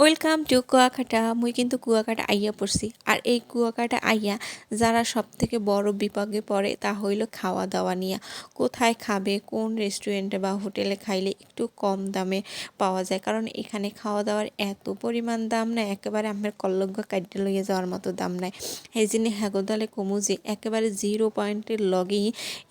Welcome to Kuakata. মুই কিন্তু কুয়াকাটা আইয়া পড়ছি। আর এই কুয়াকাটা আইয়া যারা সব থেকে বড় বিপাকে পড়ে তা হইল খাওয়া দাওয়া নিয়ে। কোথায় খাবে, কোন রেস্টুরেন্টে বা হোটেলে খাইলে একটু কম দামে পাওয়া যায়, কারণ এখানে খাওয়া দাওয়ার এত পরিমাণ দাম না, একেবারে আমার কল্লজ্ঞ কাটতে লইয়া যাওয়ার মতো দাম নাই। এই জন্য হ্যাগোদালে কমু যে একেবারে 0 পয়েন্টের লগেই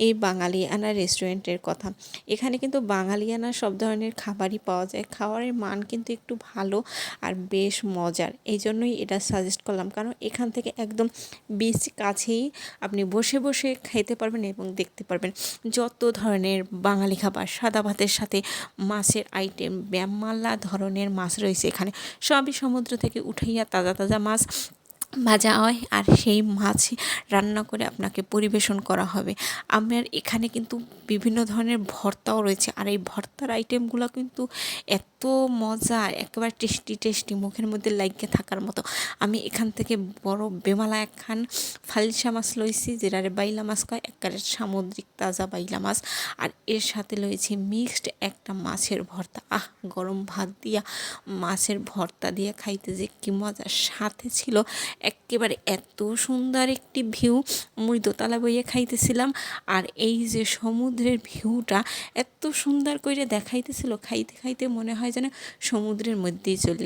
এই বাঙালিয়ানা রেস্টুরেন্টের কথা। এখানে কিন্তু বাঙালিয়ানা সব ধরনের খাবারই পাওয়া যায়, খাবারের মান কিন্তু একটু ভালো আর বেশ মজার। এই জন্যই এটা সাজেস্ট করলাম, কারণ এখান থেকে একদম বিচ কাছেই আপনি বসে বসে খেতে পারবেন এবং দেখতে পারবেন যত ধরনের বাঙালি খাবার। সাদা ভাতের সাথে মাছের আইটেম, ব্যামাল্লা ধরনের মাছ রয়েছে এখানে, সবই সমুদ্র থেকে উঠাইয়া তাজা তাজা মাছ ভাজা হয় আর সেই মাছ রান্না করে আপনাকে পরিবেশন করা হবে। আমার এখানে কিন্তু বিভিন্ন ধরনের ভর্তাও রয়েছে, আর এই ভর্তার আইটেমগুলো কিন্তু এত মজার, একেবারে টেস্টি টেস্টি, মুখের মধ্যে লাগিয়ে থাকার মতো। আমি এখান থেকে বড় বেমালা একখান ফালিশা মাছ লইছি, যেটারে বাইলা মাছ কয়, একেবারে সামুদ্রিক তাজা বাইলা মাছ। আর এর সাথে লইছি মিক্সড একটা মাছের ভর্তা। গরম ভাত দিয়া মাছের ভর্তা দিয়ে খাইতে যে কি মজা। সাথে ছিল একেবারে এত সুন্দর একটি ভিউ, মুই দোতলা বইয়ে খাইতেছিলাম, আর এই যে সমুদ্রের ভিউটা এত সুন্দর করে দেখাইতেছিল, খাইতে খাইতে মনে হয় যেন সমুদ্রের মধ্যেই চলে